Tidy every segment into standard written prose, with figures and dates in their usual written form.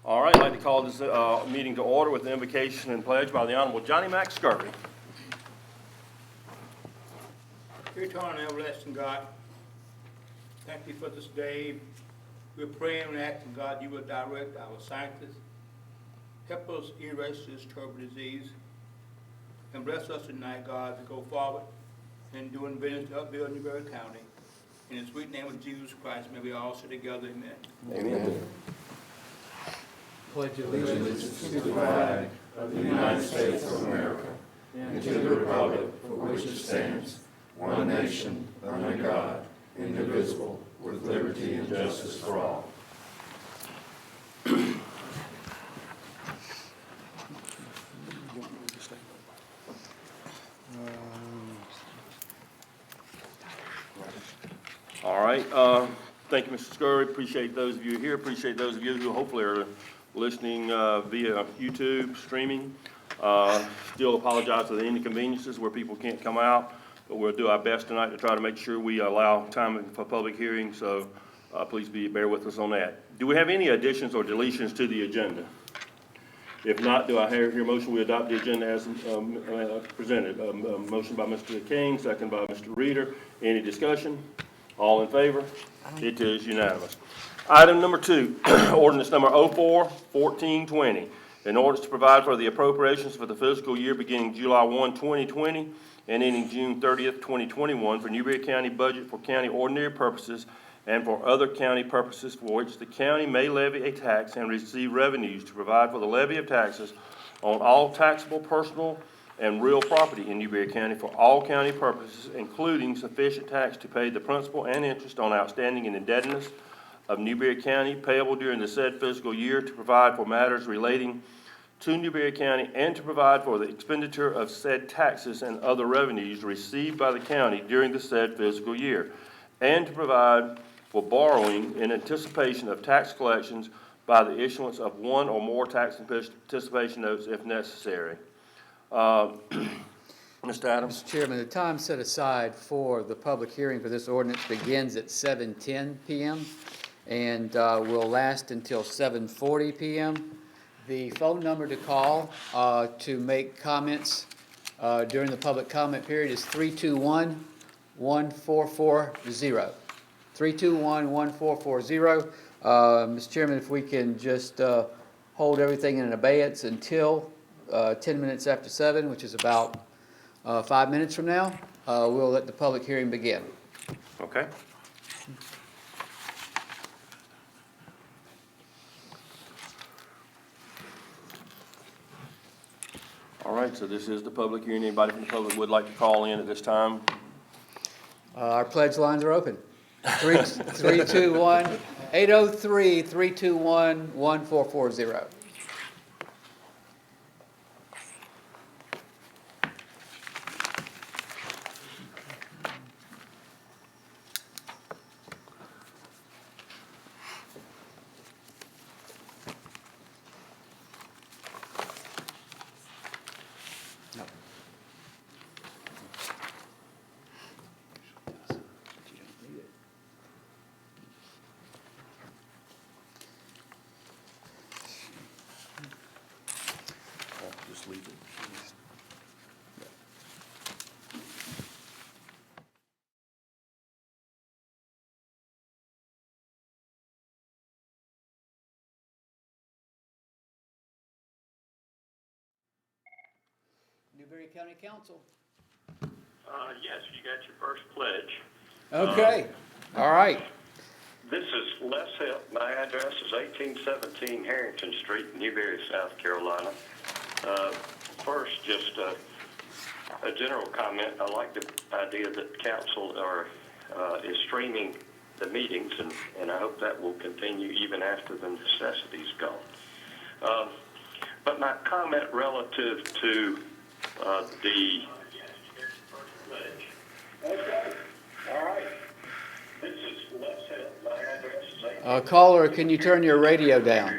All right, I'd like to call this meeting to order with the invocation and pledge by the Honorable Johnny Mack Scurvy. Dear eternal and everlasting God, thank you for this day. We're praying and asking God you will direct our scientists. Help us erase this terrible disease. And bless us tonight, God, to go forward in doing business to upbuild Newberry County. In the sweet name of Jesus Christ, may we all sit together. Amen. Amen. Pledge allegiance to the flag of the United States of America and to the republic for which it stands, one nation, under God, indivisible, with liberty and justice for all. All right, thank you, Mr. Scurvy. Appreciate those of you here. Appreciate those of you who hopefully are listening via YouTube streaming. Still apologize for the inconveniences where people can't come out, but we'll do our best tonight to try to make sure we allow time for public hearing, so please bear with us on that. Do we have any additions or deletions to the agenda? If not, do I hear a motion we adopt the agenda as presented? Motion by Mr. King, second by Mr. Reeder. Any discussion? All in favor? It is unanimous. Item number 2, ordinance number 04-1420. An ordinance to provide for the appropriations for the fiscal year beginning July 1, 2020 and ending June 30th, 2021 for Newberry County budget for county ordinary purposes and for other county purposes for which the county may levy a tax and receive revenues to provide for the levy of taxes on all taxable personal and real property in Newberry County for all county purposes, including sufficient tax to pay the principal and interest on outstanding and indebtedness of Newberry County payable during the said fiscal year, to provide for matters relating to Newberry County and to provide for the expenditure of said taxes and other revenues received by the county during the said fiscal year, and to provide for borrowing in anticipation of tax collections by the issuance of one or more tax anticipation notes if necessary. Mr. Adams? Mr. Chairman, the time set aside for the public hearing for this ordinance begins at 7:10 p.m. and will last until 7:40 p.m. The phone number to call to make comments during the public comment period is 321-1440. 321-1440. Mr. Chairman, if we can just hold everything in abeyance until 10 minutes after 7, which is about 5 minutes from now, we'll let the public hearing begin. Okay. All right, so this is the public hearing. Anybody from the public would like to call in at this time? Our pledge lines are open. 803-321-1440. Just leave it. Newberry County Council. Yes, you got your first pledge. Okay. All right. This is Les Hill. My address is 1817 Harrington Street, Newberry, South Carolina. First, just a general comment. I like the idea that council is streaming the meetings, and I hope that will continue even after the necessity's gone. But my comment relative to the... Okay. All right. This is Les Hill. My address is Caller, can you turn your radio down?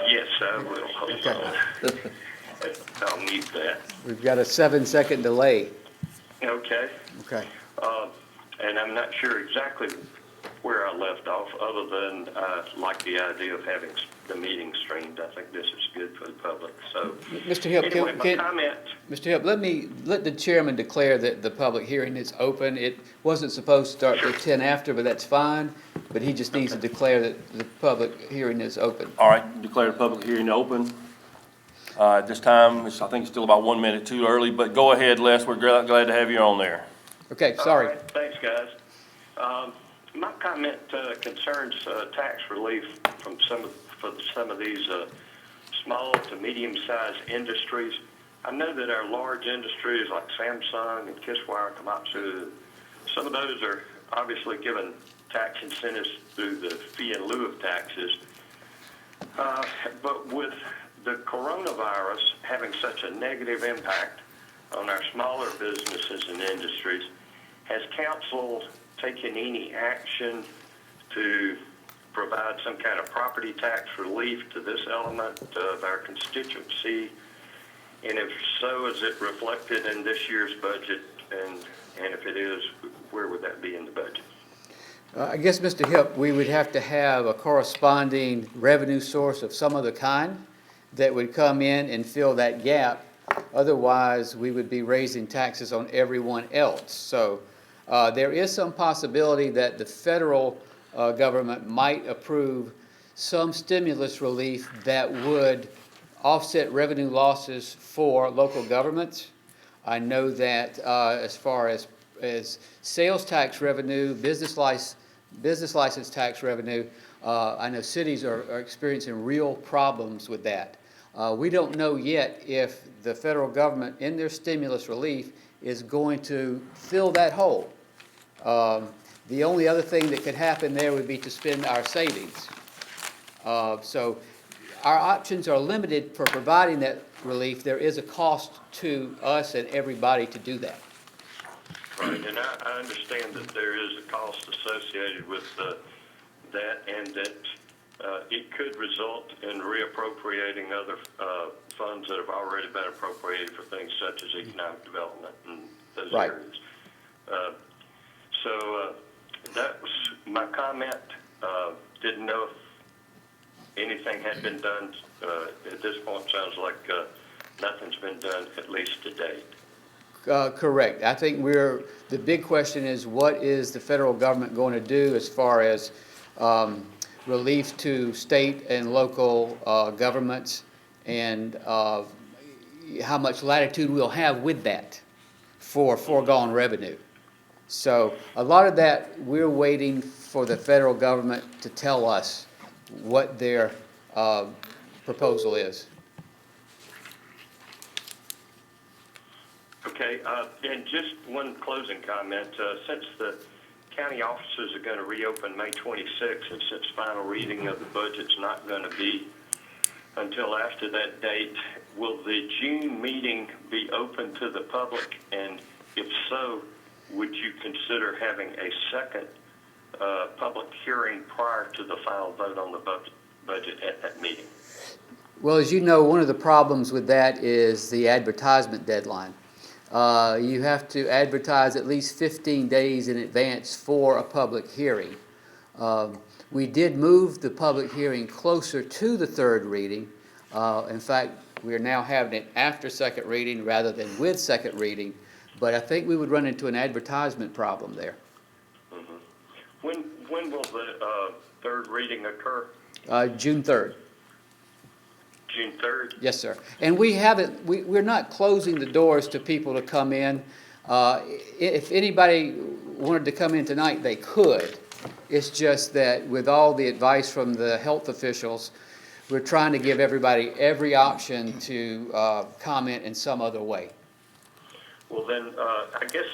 Yes, I will. Hold Okay. on. I'll mute that. We've got a 7-second delay. Okay. Okay. And I'm not sure exactly where I left off, other than I like the idea of having the meeting streamed. I think this is good for the public. So, Mr. Hill, anyway, my comment. Mr. Hill, let the chairman declare that the public hearing is open. It wasn't supposed to start till 10 after, but that's fine. But he just needs to declare that the public hearing is open. All right, declare the public hearing open. At this time, I think it's still about 1 minute too early, but go ahead, Les, we're glad to have you on there. Okay, sorry. All right, thanks, guys. My comment concerns tax relief from some of these small to medium-sized industries. I know that our large industries like Samsung and Kisswire, Komatsu, some of those are obviously given tax incentives through the fee in lieu of taxes. But with the coronavirus having such a negative impact on our smaller businesses and industries, has council taken any action to provide some kind of property tax relief to this element of our constituency? And if so, is it reflected in this year's budget? And if it is, where would that be in the budget? I guess, Mr. Hip, we would have to have a corresponding revenue source of some other kind that would come in and fill that gap. Otherwise, we would be raising taxes on everyone else. So there is some possibility that the federal government might approve some stimulus relief that would offset revenue losses for local governments. I know that as far as sales tax revenue, business license tax revenue, I know cities are experiencing real problems with that. We don't know yet if the federal government in their stimulus relief is going to fill that hole. The only other thing that could happen there would be to spend our savings. So our options are limited for providing that relief. There is a cost to us and everybody to do that. Right, and I understand that there is a cost associated with that, and that it could result in reappropriating other funds that have already been appropriated for things such as economic development and those Right. areas. So that was my comment. Didn't know if anything had been done. At this point, sounds like nothing's been done, at least to date. Correct. I think the big question is, what is the federal government going to do as far as relief to state and local governments, and how much latitude we'll have with that for foregone revenue. So a lot of that, we're waiting for the federal government to tell us what their proposal is. Okay, and just one closing comment. Since the county offices are going to reopen May 26th, and since final reading of the budget's not going to be until after that date, will the June meeting be open to the public? And if so, would you consider having a second public hearing prior to the final vote on the budget at that meeting? Well, as you know, one of the problems with that is the advertisement deadline. You have to advertise at least 15 days in advance for a public hearing. We did move the public hearing closer to the third reading. In fact, we are now having it after second reading rather than with second reading. But I think we would run into an advertisement problem there. Mm-hmm. When will the third reading occur? June 3rd. June 3rd? Yes, sir. And we're not closing the doors to people to come in. If anybody wanted to come in tonight, they could. It's just that with all the advice from the health officials, we're trying to give everybody every option to comment in some other way. Well, then, I guess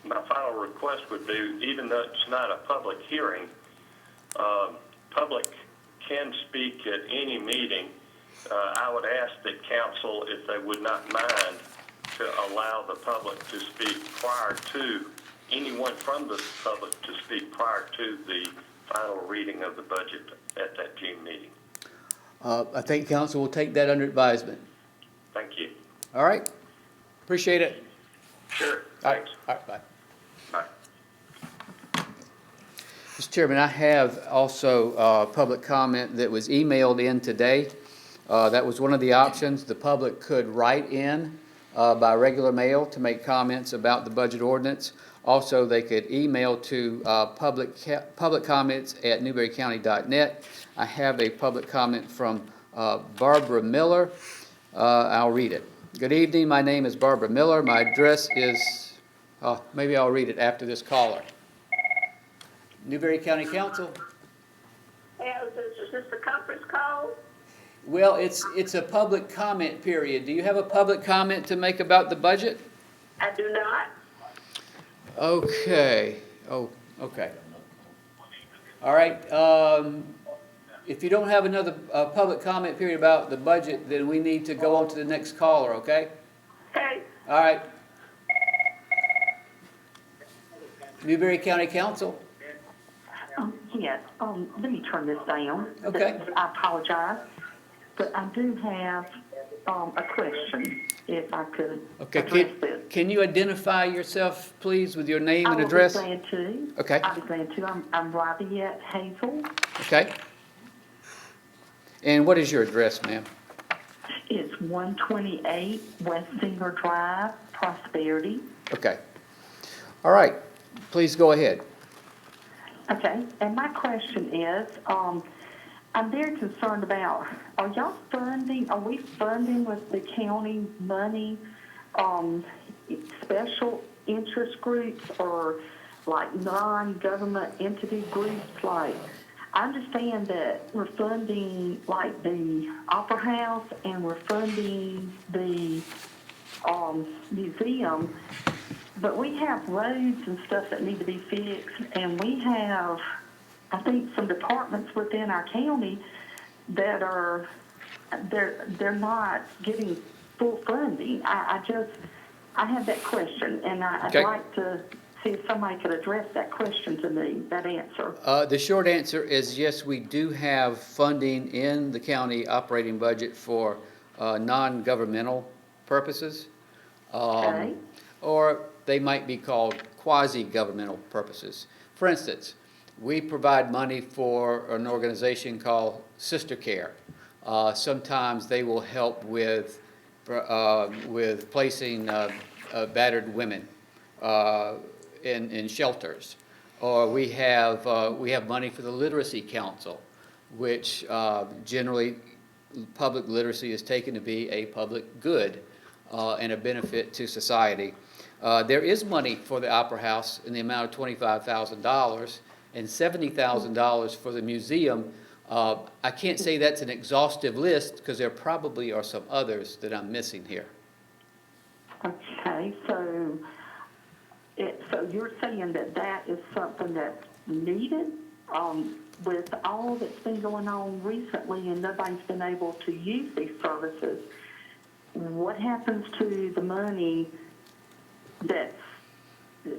my final request would be, even though it's not a public hearing, public can speak at any meeting. I would ask that council, if they would not mind, to allow the public to speak prior to, anyone from the public to speak prior to the final reading of the budget at that June meeting. I think council will take that under advisement. Thank you. All right. Appreciate it. Sure. All right. Thanks. All right. Bye. Bye. Mr. Chairman, I have also public comment that was emailed in today. That was one of the options. The public could write in by regular mail to make comments about the budget ordinance. Also, they could email to public comments at newberrycounty.net. I have a public comment from Barbara Miller. I'll read it. Good evening. My name is Barbara Miller. My address is, maybe I'll read it after this caller. Newberry County Council. Yeah, is this the conference call? Well, it's a public comment period. Do you have a public comment to make about the budget? I do not. Okay. Oh, okay. All right. If you don't have another public comment period about the budget, then we need to go on to the next caller, okay? Okay. All right. Newberry County Council. Yes, let me turn this down. Okay. I apologize, but I do have a question, if I could Okay. address this. Can you identify yourself, please, with your name and address? I will be glad to. Okay. I'll be glad to. I'm Rabiette Hazel. Okay. And what is your address, ma'am? It's 128 West Singer Drive, Prosperity. Okay. All right. Please go ahead. Okay, and my question is, I'm very concerned about, are we funding with the county money, special interest groups or like non-government entity groups? Like, I understand that we're funding like the Opera House and we're funding the museum, but we have roads and stuff that need to be fixed, and we have, I think, some departments within our county that are, they're not getting full funding. I have that question, and I'd Okay. like to see if somebody could address that question to me, that answer. The short answer is yes, we do have funding in the county operating budget for non-governmental purposes. Okay. Or they might be called quasi-governmental purposes. For instance, we provide money for an organization called Sister Care. Sometimes they will help with placing battered women in shelters. Or we have money for the Literacy Council, which generally public literacy is taken to be a public good and a benefit to society. There is money for the Opera House in the amount of $25,000 and $70,000 for the museum. I can't say that's an exhaustive list because there probably are some others that I'm missing here. Okay, so you're saying that is something that's needed with all that's been going on recently and nobody's been able to use these services. What happens to the money that's,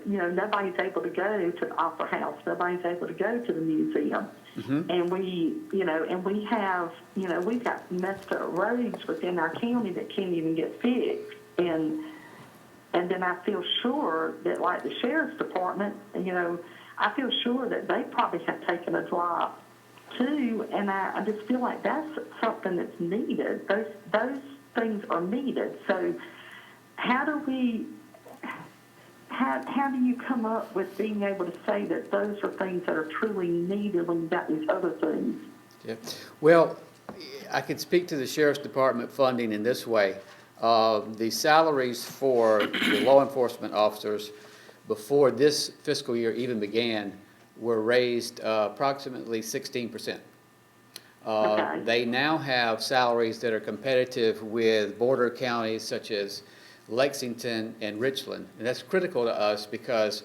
nobody's able to go to the Opera House, nobody's able to go to the museum. Mm-hmm. And we have, we've got messed up roads within our county that can't even get fixed. And then I feel sure that, like the sheriff's department, I feel sure that they probably have taken a drop too. And I just feel like that's something that's needed. Those things are needed. So how do you come up with being able to say that those are things that are truly needed when you've got these other things? Yeah. Well, I can speak to the Sheriff's Department funding in this way. The salaries for the law enforcement officers before this fiscal year even began were raised approximately 16%. Okay. They now have salaries that are competitive with border counties such as Lexington and Richland. And that's critical to us because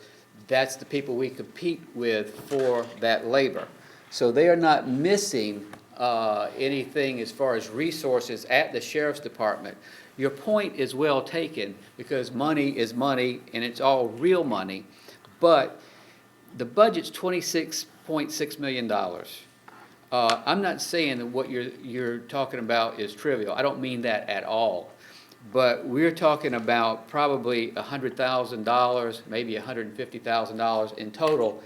that's the people we compete with for that labor. So they are not missing anything as far as resources at the Sheriff's Department. Your point is well taken because money is money and it's all real money. But the budget's $26.6 million. I'm not saying that what you're talking about is trivial. I don't mean that at all. But we're talking about probably $100,000, maybe $150,000 in total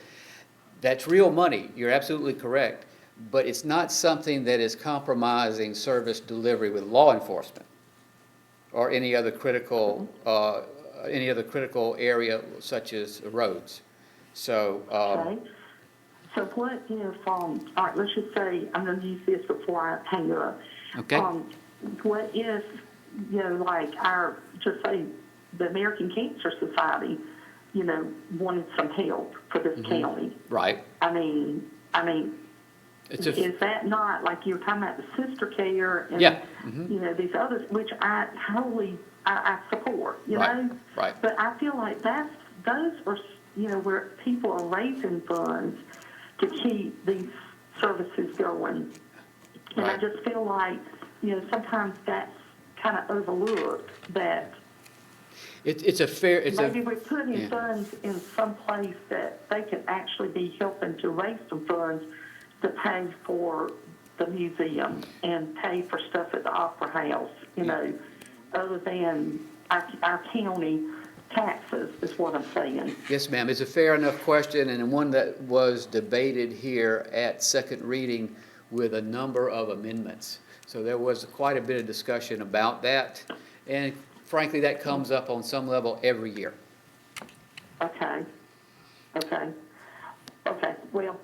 That's real money, you're absolutely correct, but it's not something that is compromising service delivery with law enforcement or any other critical area such as roads. So, Okay. So what if, all right, let's just say, I'm going to use this before I hang up. Okay. What if, like just say the American Cancer Society, wanted some help for this county? right, I mean, it's is that not, like you were talking about the sister care and, Yeah. these others, which I totally, I support, Right, right. But I feel like those are, where people are raising funds to keep these services going. And I Right. just feel like, sometimes that's kind of overlooked, that it's a fair, maybe we're putting yeah. funds in some place that they could actually be helping to raise some funds to pay for the museum and pay for stuff at the Opera House, other than our county taxes, is what I'm saying. Yes, ma'am, it's a fair enough question, and one that was debated here at second reading with a number of amendments. So there was quite a bit of discussion about that, and frankly, that comes up on some level every year. Okay. Well,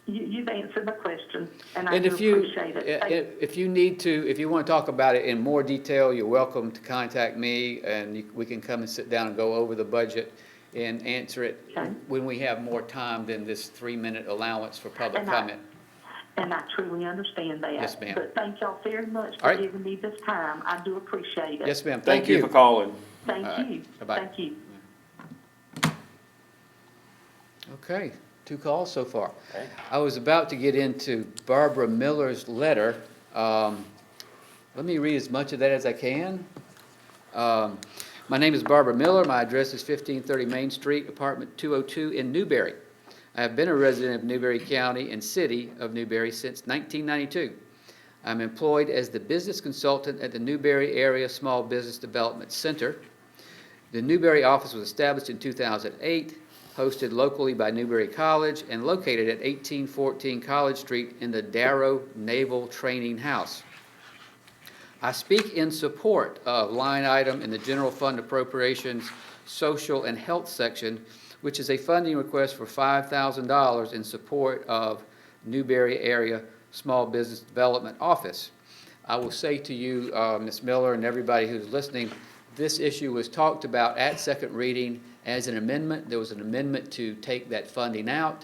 you've answered my question, and I And do if you, appreciate it. if you need to, if you want to talk about it in more detail, you're welcome to contact me, and we can come and sit down and go over the budget and answer it Okay. when we have more time than this 3-minute allowance for public comment. And I truly understand that. Yes, ma'am. But thank y'all very much All for right. giving me this time. I do appreciate it. Yes, ma'am, Thank you for calling. Thank All right. you. Bye-bye. Thank you. Okay, 2 calls so far. Okay. I was about to get into Barbara Miller's letter. Let me read as much of that as I can. My name is Barbara Miller. My address is 1530 Main Street, apartment 202 in Newberry. I have been a resident of Newberry County and City of Newberry since 1992. I'm employed as the business consultant at the Newberry Area Small Business Development Center. The Newberry office was established in 2008, hosted locally by Newberry College, and located at 1814 College Street in the Darrow Naval Training House. I speak in support of line item in the General Fund Appropriations Social and Health section, which is a funding request for $5,000 in support of Newberry Area Small Business Development Office. I will say to you, Ms. Miller, and everybody who's listening, this issue was talked about at second reading as an amendment. There was an amendment to take that funding out.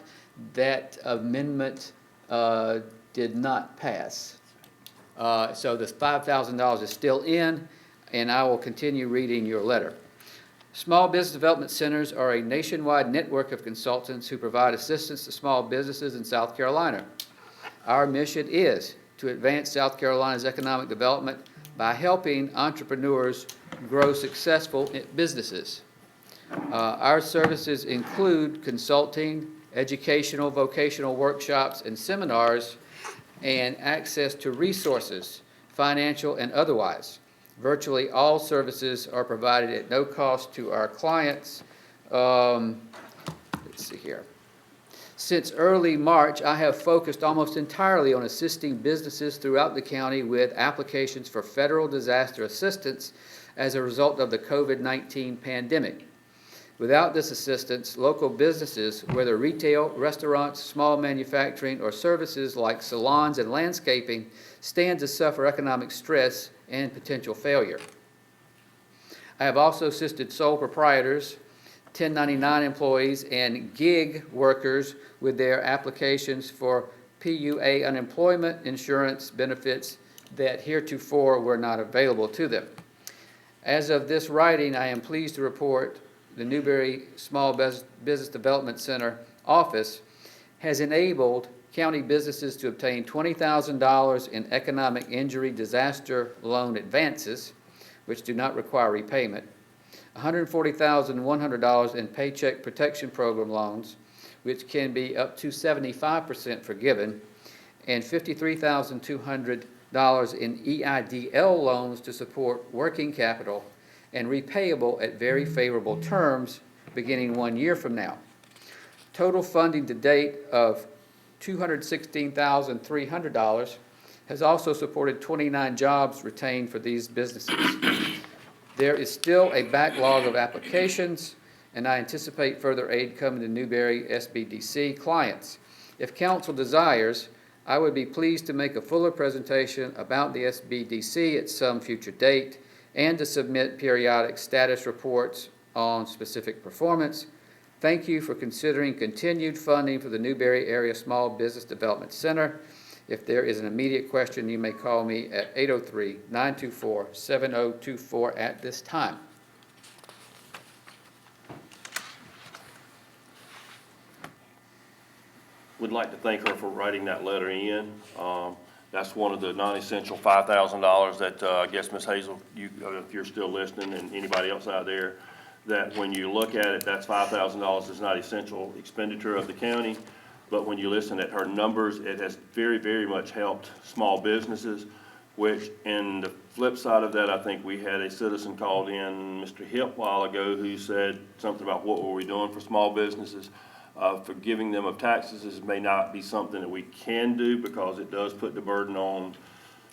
That amendment did not pass. So the $5,000 is still in, and I will continue reading your letter. Small Business Development Centers are a nationwide network of consultants who provide assistance to small businesses in South Carolina. Our mission is to advance South Carolina's economic development by helping entrepreneurs grow successful businesses. Our services include consulting, educational, vocational workshops and seminars, and access to resources, financial and otherwise. Virtually all services are provided at no cost to our clients. Let's see here. Since early March, I have focused almost entirely on assisting businesses throughout the county with applications for federal disaster assistance as a result of the COVID-19 pandemic. Without this assistance, local businesses, whether retail, restaurants, small manufacturing, or services like salons and landscaping, stand to suffer economic stress and potential failure. I have also assisted sole proprietors, 1099 employees, and gig workers with their applications for PUA unemployment insurance benefits that heretofore were not available to them. As of this writing, I am pleased to report the Newberry Small Business Development Center office has enabled county businesses to obtain $20,000 in economic injury disaster loan advances, which do not require repayment, $140,100 in Paycheck Protection Program loans, which can be up to 75% forgiven, and $53,200 in EIDL loans to support working capital and repayable at very favorable terms beginning 1 year from now. Total funding to date of $216,300 has also supported 29 jobs retained for these businesses. There is still a backlog of applications, and I anticipate further aid coming to Newberry SBDC clients. If council desires, I would be pleased to make a fuller presentation about the SBDC at some future date and to submit periodic status reports on specific performance. Thank you for considering continued funding for the Newberry Area Small Business Development Center. If there is an immediate question, you may call me at 803-924-7024 at this time. We'd like to thank her for writing that letter in. That's one of the non-essential $5,000 that I guess, Ms. Hazel, you, if you're still listening, and anybody else out there, that when you look at it, that's $5,000 is not essential expenditure of the county. But when you listen at her numbers, it has very, very much helped small businesses, which, in the flip side of that, I think we had a citizen called in, Mr. Hip, a while ago, who said something about what were we doing for small businesses. Forgiving them of taxes may not be something that we can do because it does put the burden on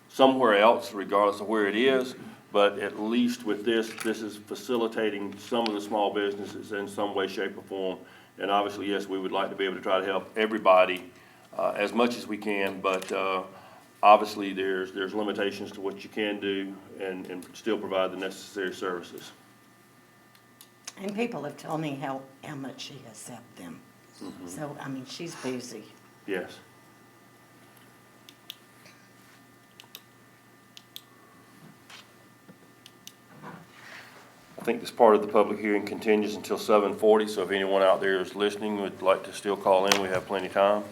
somewhere else, regardless of where it is. But at least with this is facilitating some of the small businesses in some way, shape, or form. And obviously, yes, we would like to be able to try to help everybody as much as we can, but obviously there's limitations to what you can do and still provide the necessary services. And people have told me how much she has helped them. Mm-hmm. So, I mean, she's busy. Yes. I think this part of the public hearing continues until 7:40, so if anyone out there is listening would like to still call in, we have plenty of time.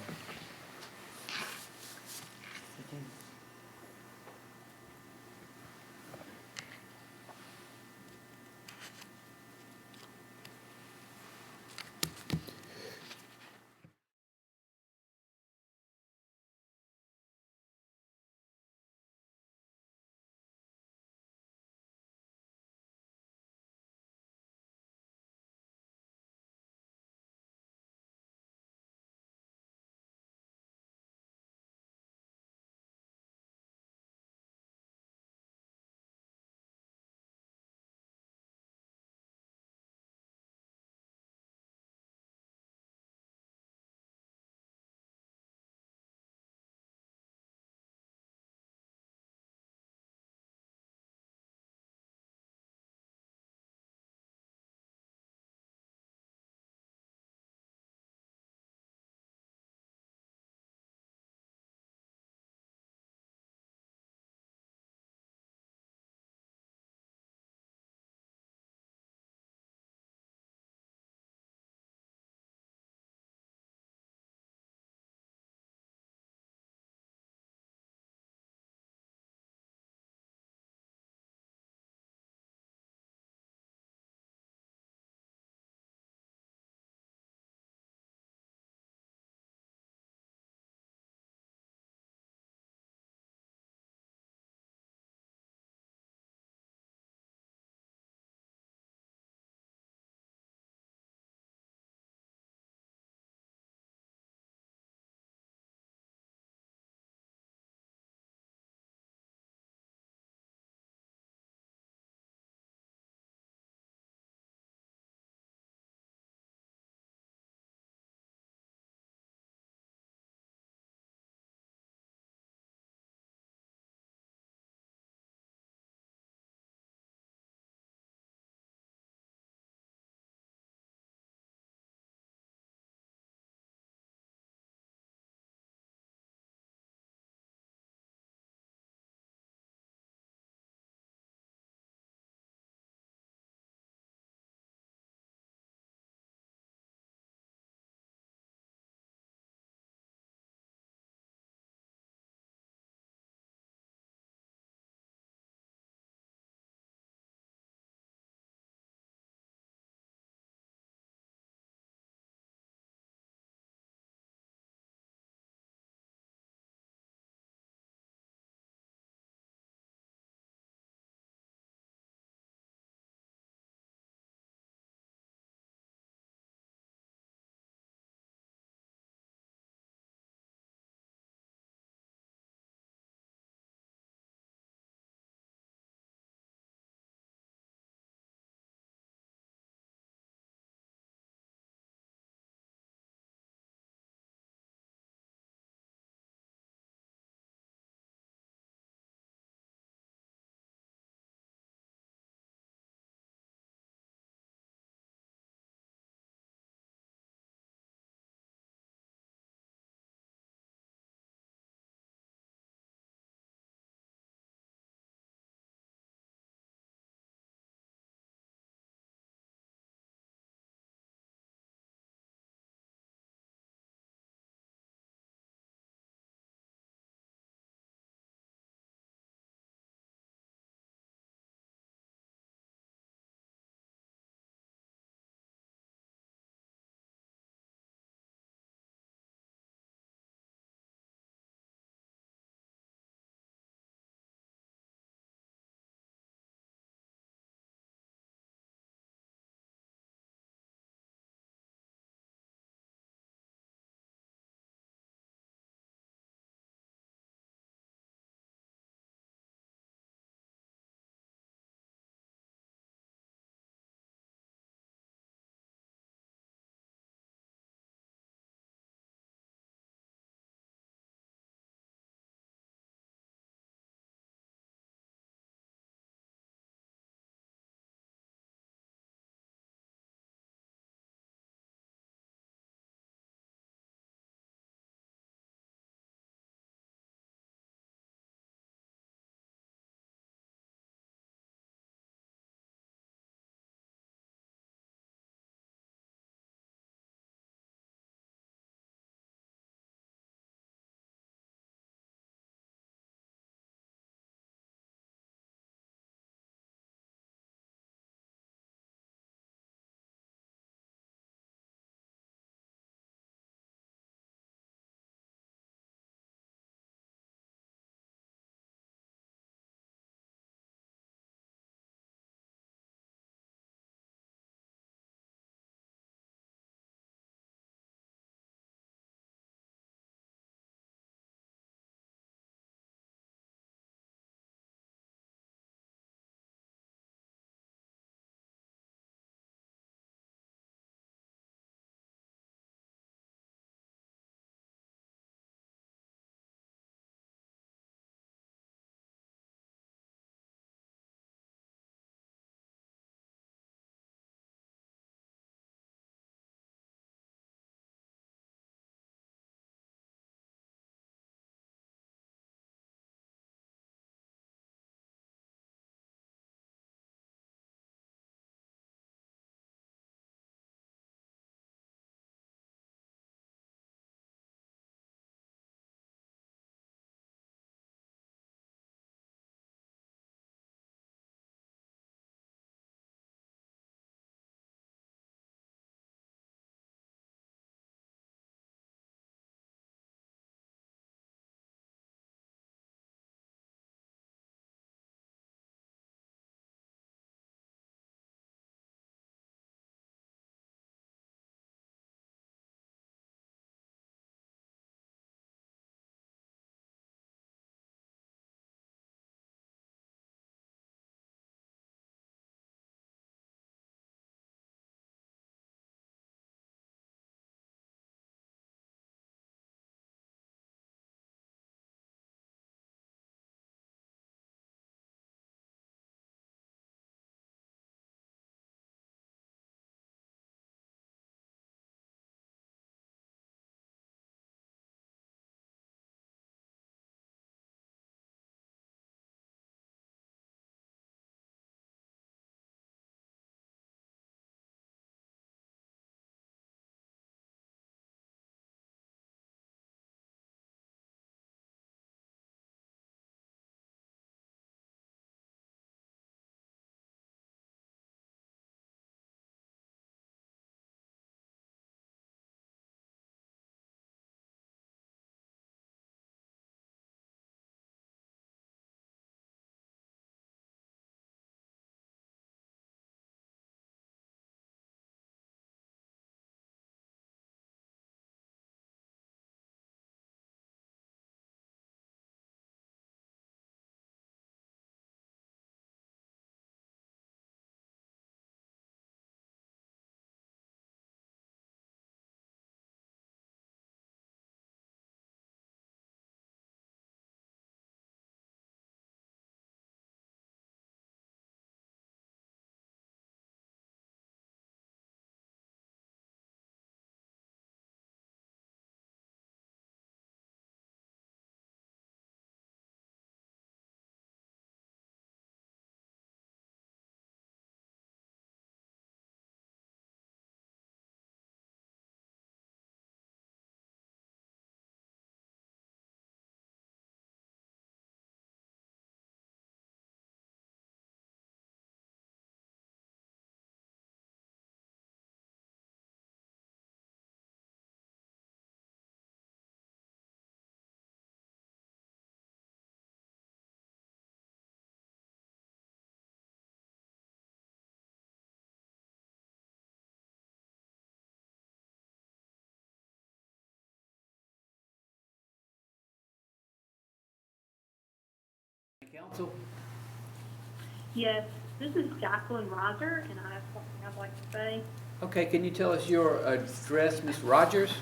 Yes, this is Jacqueline Riser, and I have something I'd like to say. Okay, can you tell us your address, Ms. Rogers?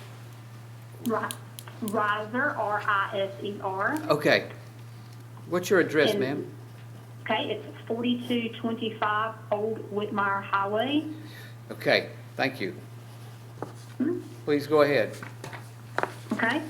Riser, R-I-S-E-R. Okay. What's your address, And- ma'am? Okay, it's 4225 Old Whitmire Highway. Okay, thank you. Please go ahead. Okay.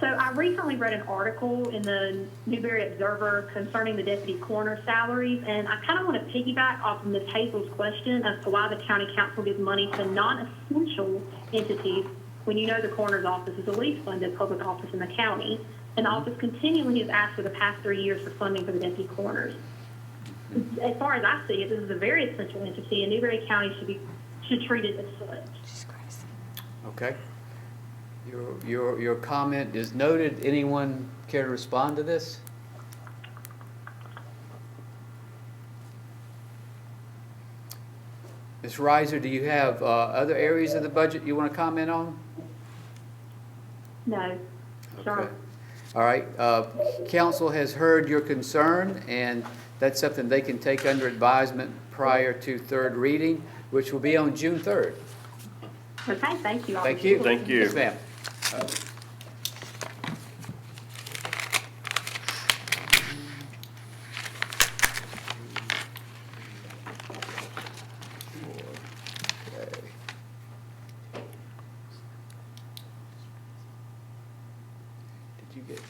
So I recently read an article in the Newberry Observer concerning the deputy coroner salaries, and I kind of want to piggyback off of Ms. Hazel's question as to why the county council gives money to non-essential entities when you know the coroner's office is the least funded public office in the county, and the office continually has asked for the past 3 years for funding for the deputy coroners. As far as I see it, this is a very essential entity, and Newberry County should treat it as such. Jesus Christ. Okay. Your comment is noted. Anyone care to respond to this? Ms. Reiser, do you have other areas of the budget you want to comment on? No, sorry. Okay. All right. Council has heard your concern, and that's something they can take under advisement prior to third reading, which will be on June 3rd. Okay, thank you. Thank you. Thank you. Yes, ma'am. Did you get?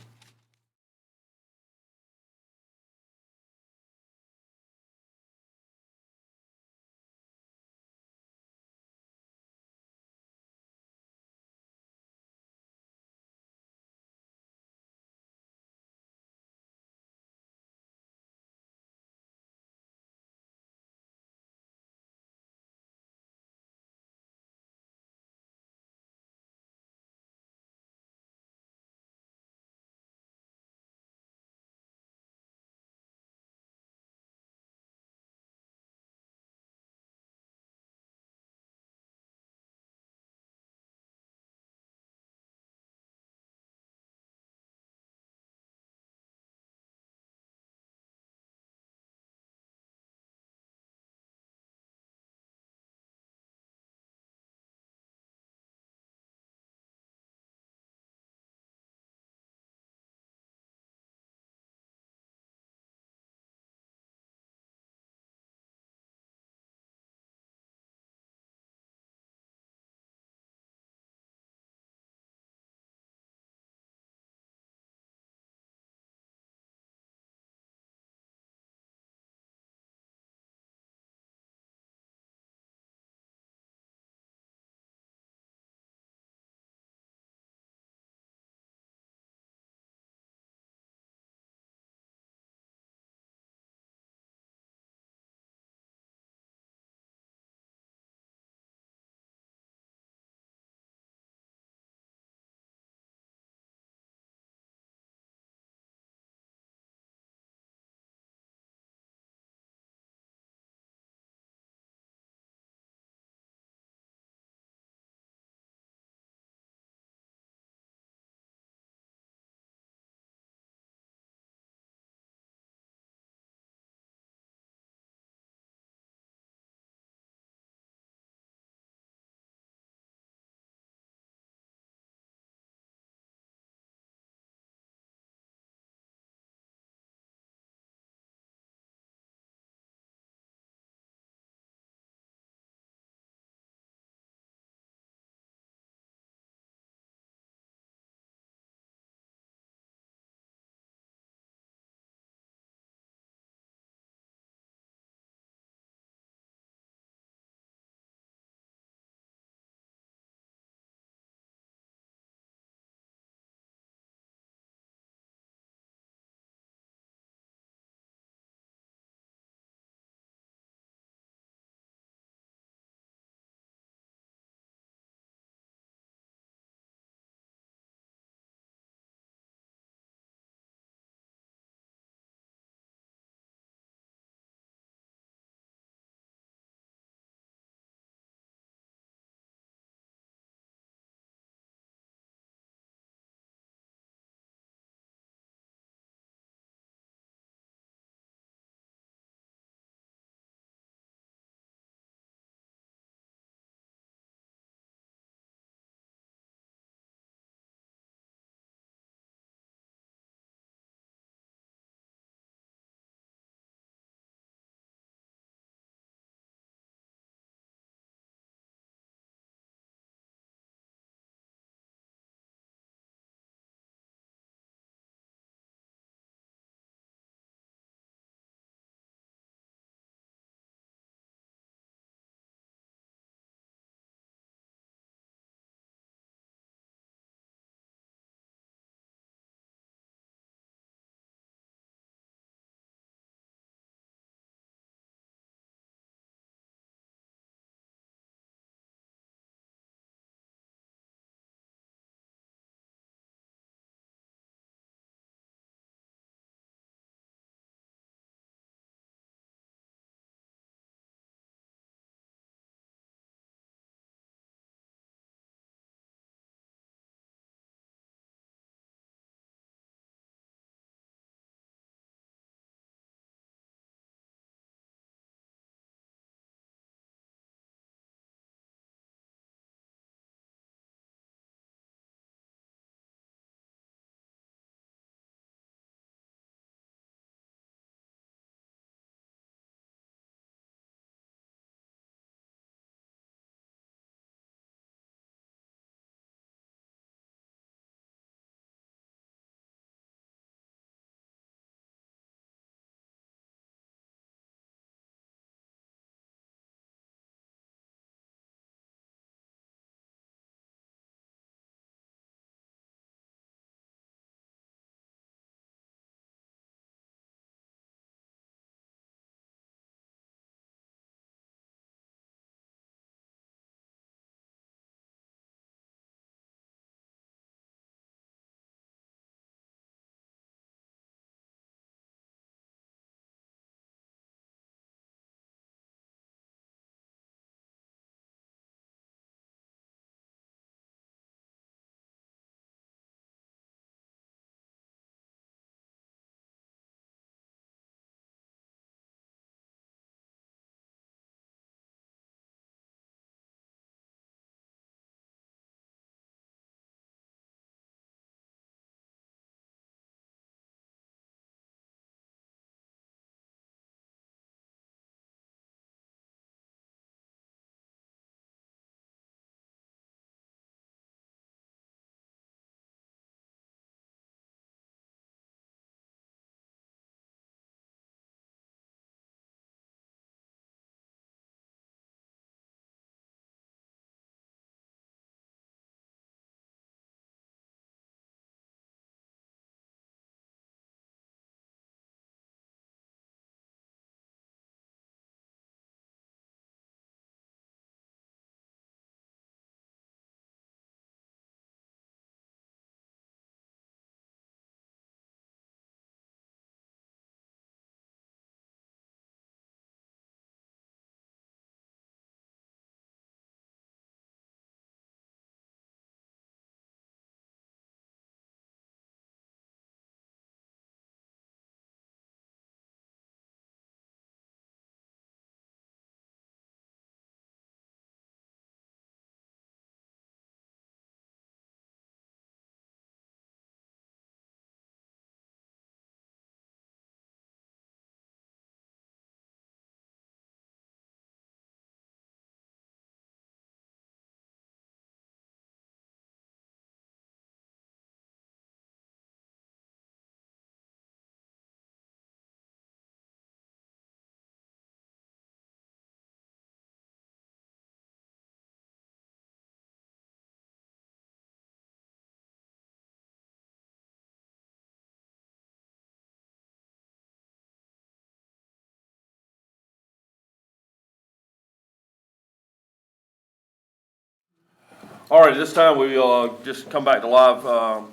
All right, this time we'll just come back to live,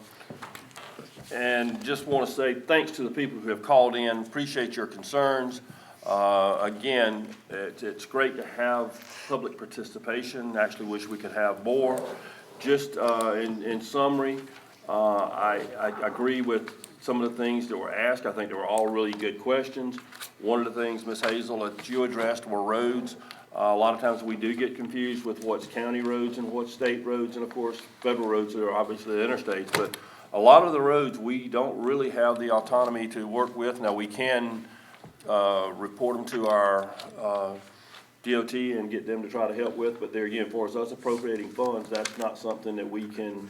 and just want to say thanks to the people who have called in. Appreciate your concerns. Again, it's great to have public participation. Actually wish we could have more. Just in summary, I agree with some of the things that were asked. I think they were all really good questions. One of the things, Ms. Hazel, that you addressed were roads. A lot of times we do get confused with what's county roads and what's state roads, and of course, federal roads are obviously the interstates. But a lot of the roads, we don't really have the autonomy to work with. Now, we can report them to our DOT and get them to try to help with, but there again, for us appropriating funds, that's not something that we can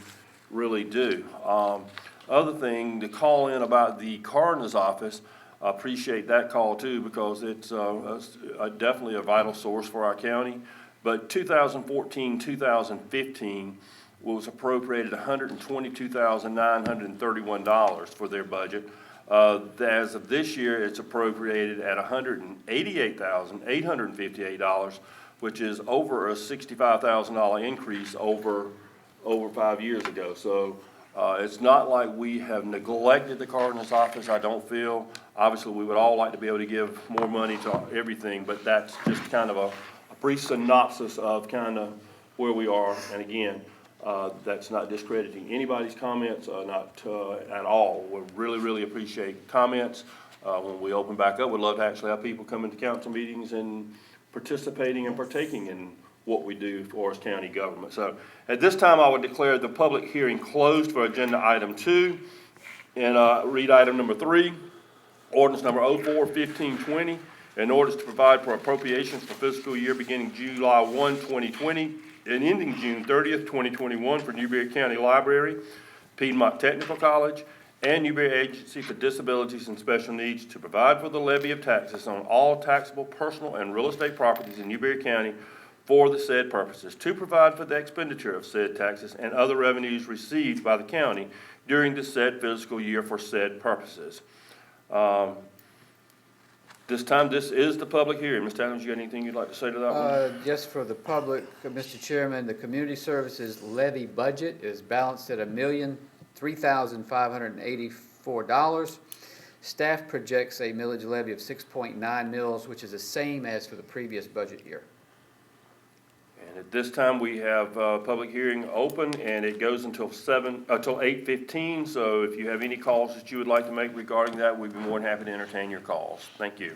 really do. Other thing, to call in about the coroner's office, I appreciate that call too, because it's definitely a vital source for our county. But 2014, 2015 was appropriated $122,931 for their budget. As of this year, it's appropriated at $188,858, which is over a $65,000 increase over 5 years ago. So it's not like we have neglected the coroner's office, I don't feel. Obviously, we would all like to be able to give more money to everything, but that's just kind of a brief synopsis of kind of where we are. And again, that's not discrediting anybody's comments, not at all. We really, really appreciate comments. When we open back up, we'd love to actually have people come into council meetings and participating and partaking in what we do for us county government. So at this time, I would declare the public hearing closed for agenda item 2 and read item number 3, ordinance number 04-1520, an ordinance to provide for appropriations for fiscal year beginning July 1, 2020 and ending June 30th, 2021 for Newberry County Library, Piedmont Technical College, and Newberry Agency for Disabilities and Special Needs to provide for the levy of taxes on all taxable personal and real estate properties in Newberry County for the said purposes, to provide for the expenditure of said taxes and other revenues received by the county during the said fiscal year for said purposes. This time, this is the public hearing. Mr. Adams, you got anything you'd like to say to that one? Just for the public, Mr. Chairman, the community services levy budget is balanced at $1,003,584. Staff projects a millage levy of 6.9 mils, which is the same as for the previous budget year. And at this time, we have public hearing open, and it goes until 8:15. So if you have any calls that you would like to make regarding that, we'd be more than happy to entertain your calls. Thank you.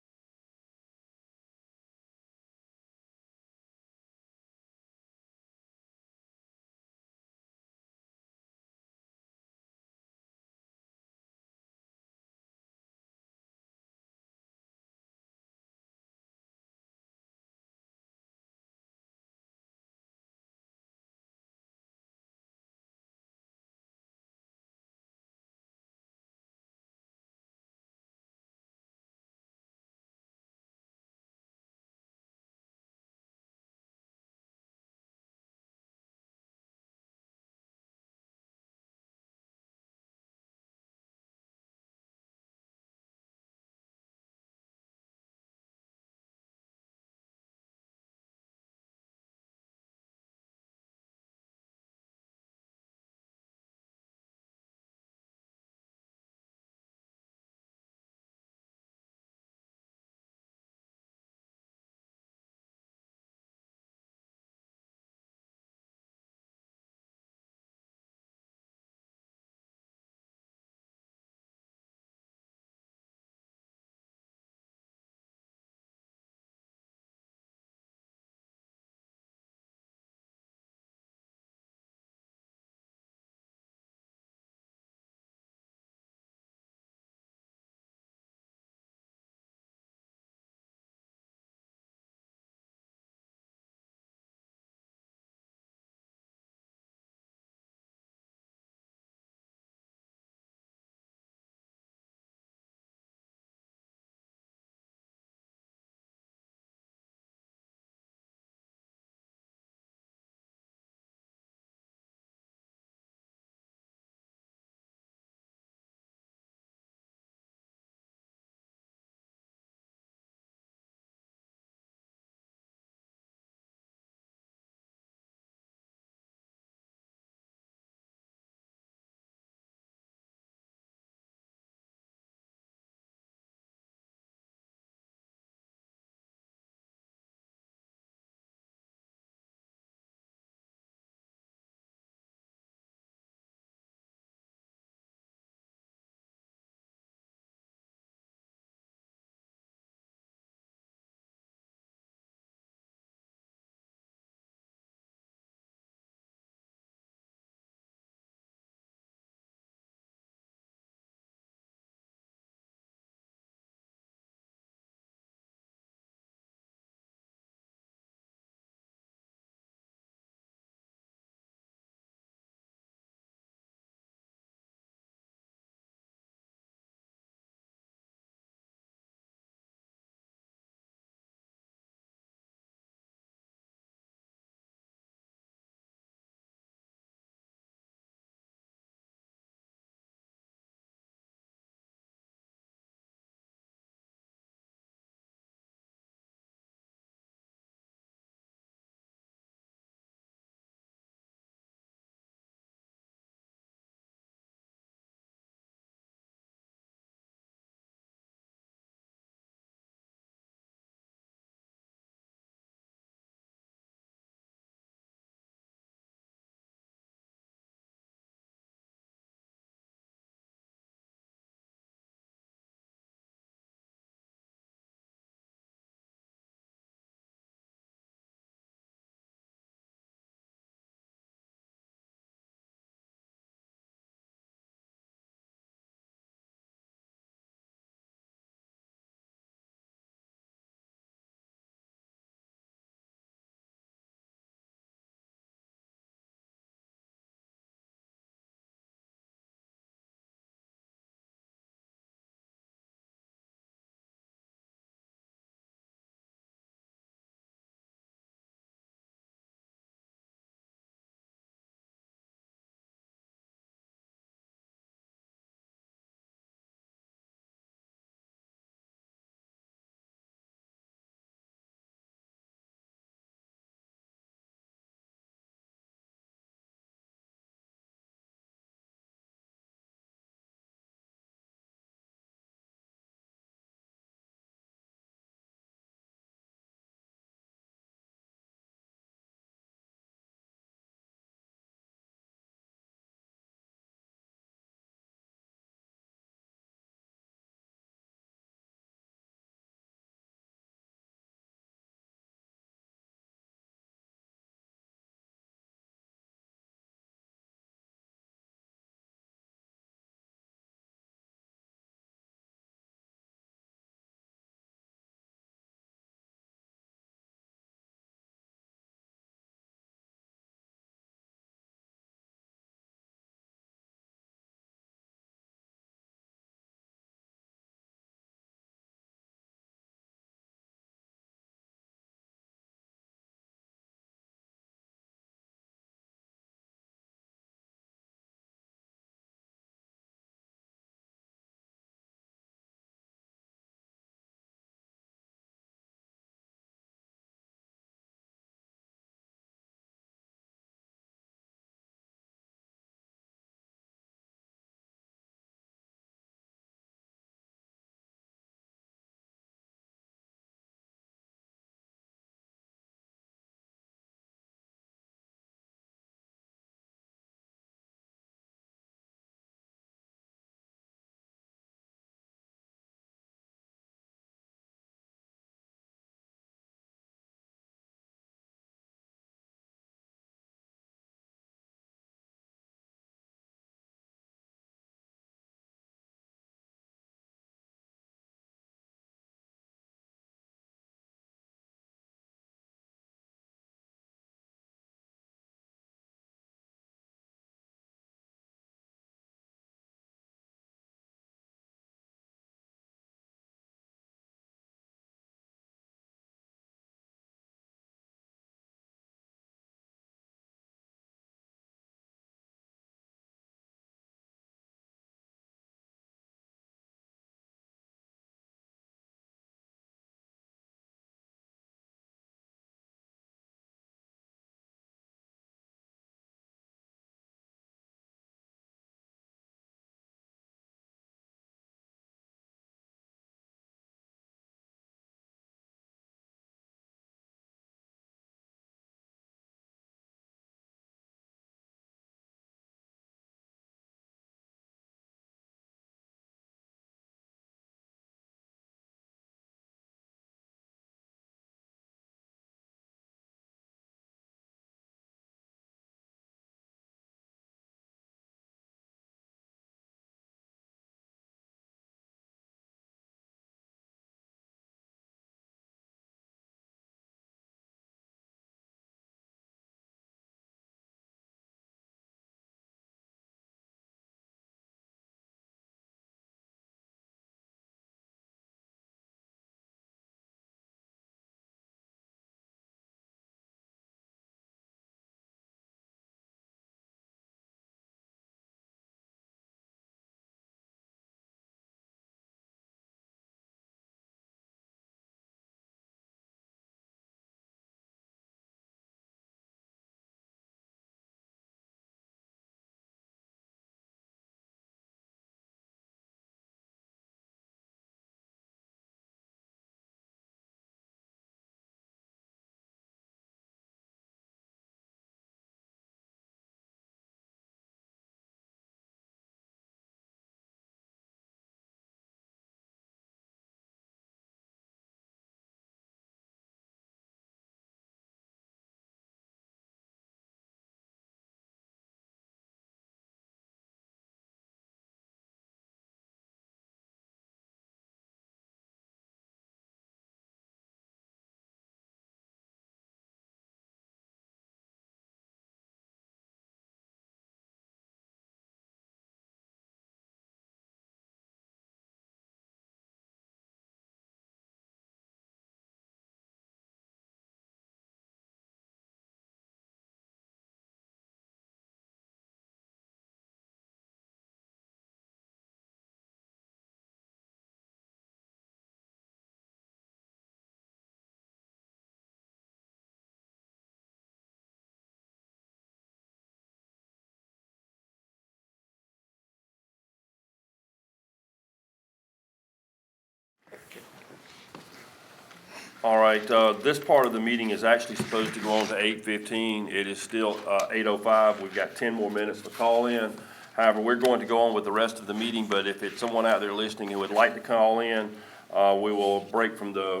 All right, this part of the meeting is actually supposed to go on to 8:15. It is still 8:05. We've got 10 more minutes to call in. However, we're going to go on with the rest of the meeting, but if it's someone out there listening who would like to call in, we will break from the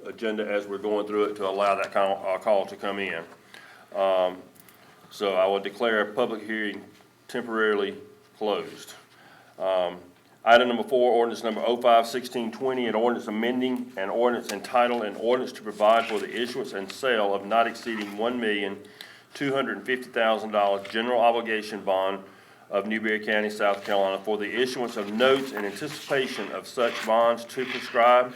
agenda as we're going through it to allow that call to come in. So I will declare a public hearing temporarily closed. Item number 4, ordinance number 05-1620, an ordinance amending an ordinance entitled an ordinance to provide for the issuance and sale of not exceeding $1,250,000 general obligation bond of Newberry County, South Carolina, for the issuance of notes in anticipation of such bonds to prescribe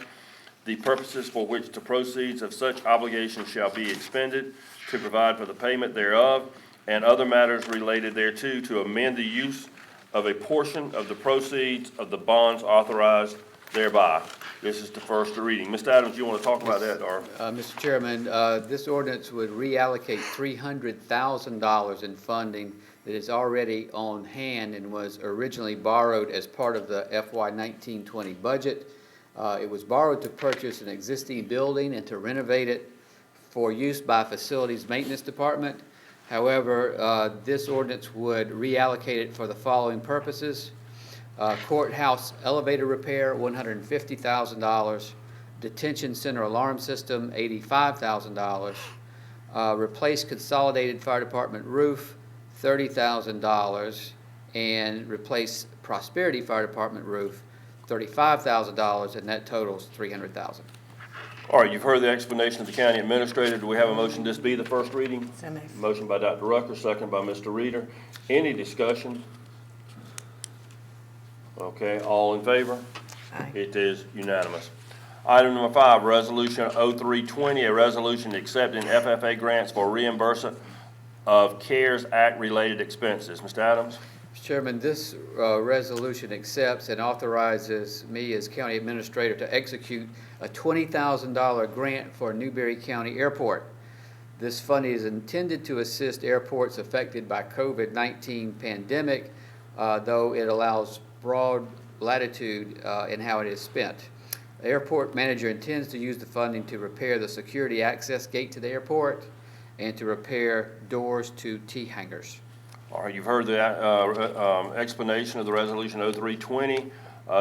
the purposes for which the proceeds of such obligation shall be expended, to provide for the payment thereof, and other matters related thereto, to amend the use of a portion of the proceeds of the bonds authorized thereby. This is the first reading. Mr. Adams, you want to talk about that, or? Mr. Chairman, this ordinance would reallocate $300,000 in funding that is already on hand and was originally borrowed as part of the FY 1920 budget. It was borrowed to purchase an existing building and to renovate it for use by Facilities Maintenance Department. However, this ordinance would reallocate it for the following purposes. Courthouse elevator repair, $150,000. Detention center alarm system, $85,000. Replace consolidated fire department roof, $30,000. And replace Prosperity Fire Department roof, $35,000, and that totals $300,000. All right, you've heard the explanation of the county administrator. Do we have a motion this be the first reading? So moved. Motion by Dr. Rucker, second by Mr. Reader. Any discussion? Okay, all in favor? Aye. It is unanimous. Item number 5, Resolution 0320, a resolution accepting FFA grants for reimbursement of CARES Act-related expenses. Mr. Adams? Mr. Chairman, this resolution accepts and authorizes me as county administrator to execute a $20,000 grant for Newberry County Airport. This fund is intended to assist airports affected by COVID-19 pandemic, though it allows broad latitude in how it is spent. The airport manager intends to use the funding to repair the security access gate to the airport and to repair doors to T-hangars. All right, you've heard the explanation of the resolution 0320.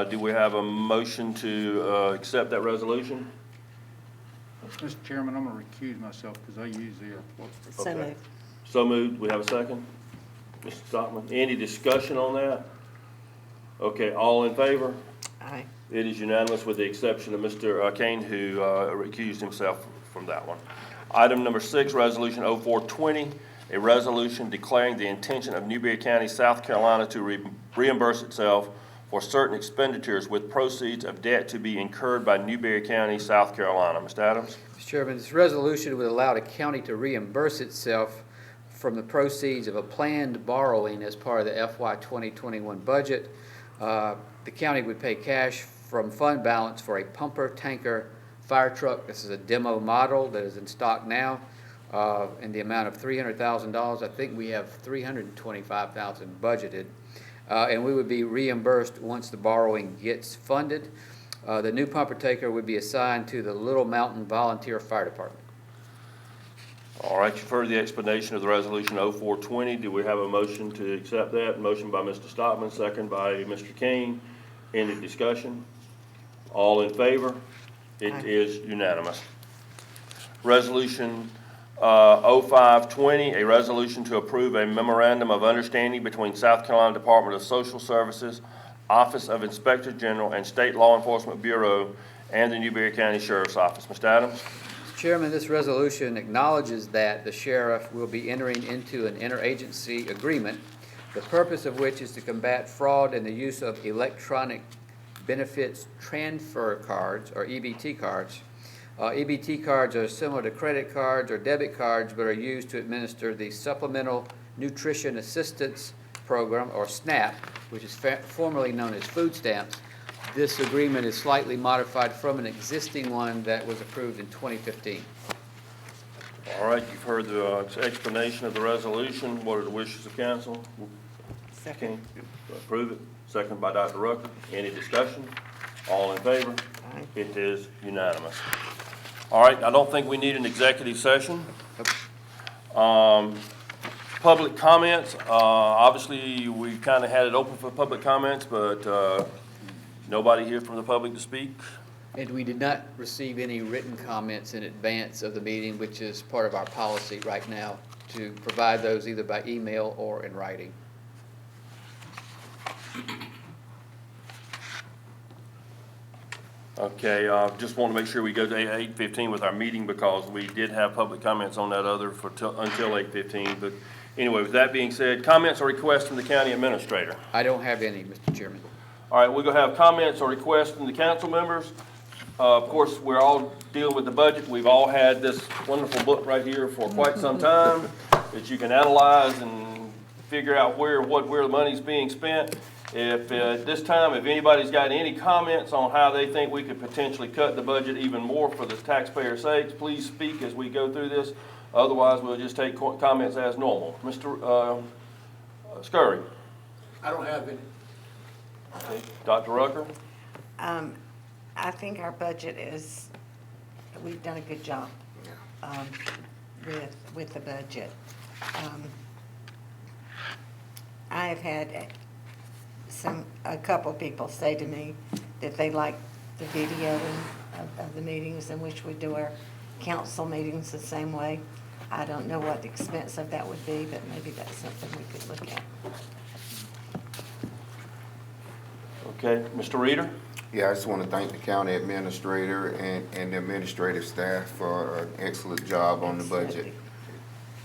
Do we have a motion to accept that resolution? Mr. Chairman, I'm going to recuse myself because I use the airport. So Okay. moved. So moved. We have a second? Mr. Stockman, any discussion on that? Okay, all in favor? Aye. It is unanimous with the exception of Mr. Kane, who recused himself from that one. Item number 6, Resolution 0420, a resolution declaring the intention of Newberry County, South Carolina to reimburse itself for certain expenditures with proceeds of debt to be incurred by Newberry County, South Carolina. Mr. Adams? Mr. Chairman, this resolution would allow the county to reimburse itself from the proceeds of a planned borrowing as part of the FY 2021 budget. The county would pay cash from fund balance for a pumper tanker fire truck. This is a demo model that is in stock now, in the amount of $300,000. I think we have $325,000 budgeted. And we would be reimbursed once the borrowing gets funded. The new pumper tanker would be assigned to the Little Mountain Volunteer Fire Department. All right, you've heard the explanation of the resolution 0420. Do we have a motion to accept that? Motion by Mr. Stockman, second by Mr. Kane. Any discussion? All in favor? It Aye. is unanimous. Resolution 0520, a resolution to approve a memorandum of understanding between South Carolina Department of Social Services, Office of Inspector General, and State Law Enforcement Bureau, and the Newberry County Sheriff's Office. Mr. Adams? Mr. Chairman, this resolution acknowledges that the sheriff will be entering into an interagency agreement, the purpose of which is to combat fraud and the use of electronic benefits transfer cards, or EBT cards. EBT cards are similar to credit cards or debit cards, but are used to administer the Supplemental Nutrition Assistance Program, or SNAP, which is formerly known as food stamps. This agreement is slightly modified from an existing one that was approved in 2015. All right, you've heard the explanation of the resolution. What are the wishes of council? Second. Approve it. Second by Dr. Rucker. Any discussion? All in favor? Aye. It is unanimous. All right, I don't think we need an executive session. Public comments, obviously, we kind of had it open for public comments, but nobody here from the public to speak. And we did not receive any written comments in advance of the meeting, which is part of our policy right now, to provide those either by email or in writing. Okay, just want to make sure we go to 8:15 with our meeting because we did have public comments on that other until 8:15. But anyway, with that being said, comments or requests from the county administrator? I don't have any, Mr. Chairman. All right, we're going to have comments or requests from the council members. Of course, we're all dealing with the budget. We've all had this wonderful book right here for quite some time that you can analyze and figure out where the money's being spent. If at this time, if anybody's got any comments on how they think we could potentially cut the budget even more for the taxpayers' sakes, please speak as we go through this. Otherwise, we'll just take comments as normal. Mr. Scurry. I don't have any. Okay. Dr. Rucker. I think our budget is, we've done a good job with the budget. I have had a couple of people say to me that they like the video of the meetings in which we do our council meetings the same way. I don't know what the expense of that would be, but maybe that's something we could look at. Okay, Mr. Reader. Yeah, I just want to thank the county administrator and the administrative staff for an excellent job on the budget.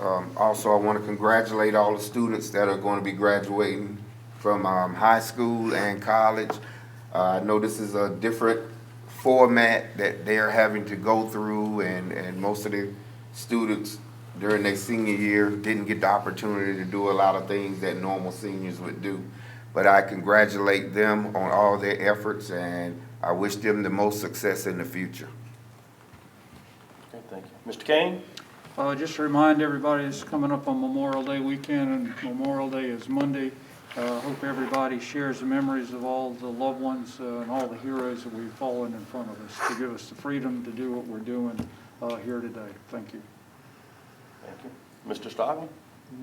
Also, I want to congratulate all the students that are going to be graduating from high school and college. I know this is a different format that they're having to go through, and most of the students during their senior year didn't get the opportunity to do a lot of things that normal seniors would do. But I congratulate them on all their efforts, and I wish them the most success in the future. Okay, thank you. Mr. Kane? Just to remind everybody, it's coming up on Memorial Day weekend, and Memorial Day is Monday. Hope everybody shares the memories of all the loved ones and all the heroes that we've fallen in front of us to give us the freedom to do what we're doing here today. Thank you. Thank you. Mr. Stockman?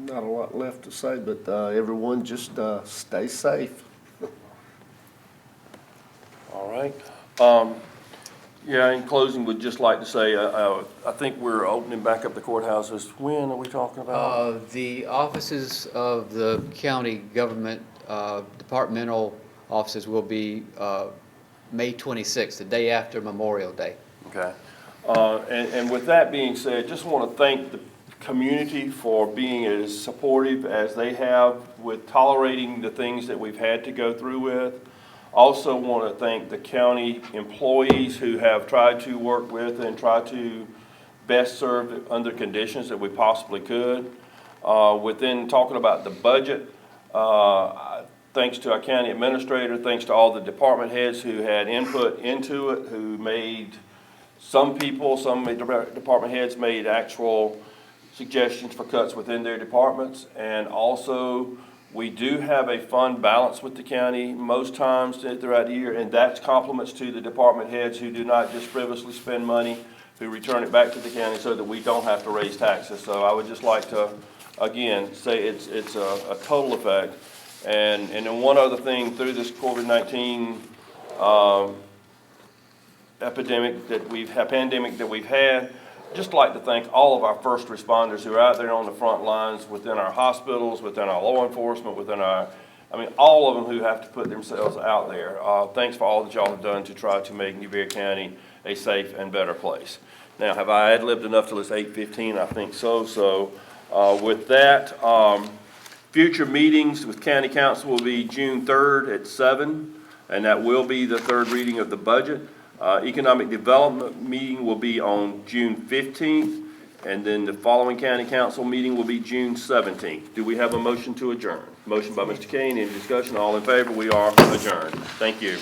Not a lot left to say, but everyone just stay safe. All right. Yeah, in closing, would just like to say, I think we're opening back up the courthouses. When are we talking about? The offices of the county government, departmental offices will be May 26th, the day after Memorial Day. Okay. And with that being said, just want to thank the community for being as supportive as they have with tolerating the things that we've had to go through with. Also want to thank the county employees who have tried to work with and try to best serve under conditions that we possibly could. Within talking about the budget, thanks to our county administrator, thanks to all the department heads who had input into it, who made some department heads made actual suggestions for cuts within their departments. And also, we do have a fund balance with the county most times throughout the year, and that's compliments to the department heads who do not just frivolously spend money, who return it back to the county so that we don't have to raise taxes. So I would just like to, again, say it's a total effect. And then one other thing, through this COVID-19 pandemic that we've had, just like to thank all of our first responders who are out there on the front lines within our hospitals, within our law enforcement, all of them who have to put themselves out there. Thanks for all that y'all have done to try to make Newberry County a safe and better place. Now, have I ad-libbed enough till it's 8:15? I think so. So with that, future meetings with County Council will be June 3rd at 7, and that will be the third reading of the budget. Economic Development meeting will be on June 15th, and then the following County Council meeting will be June 17th. Do we have a motion to adjourn? Motion by Mr. Kane. Any discussion? All in favor? We are adjourned. Thank you.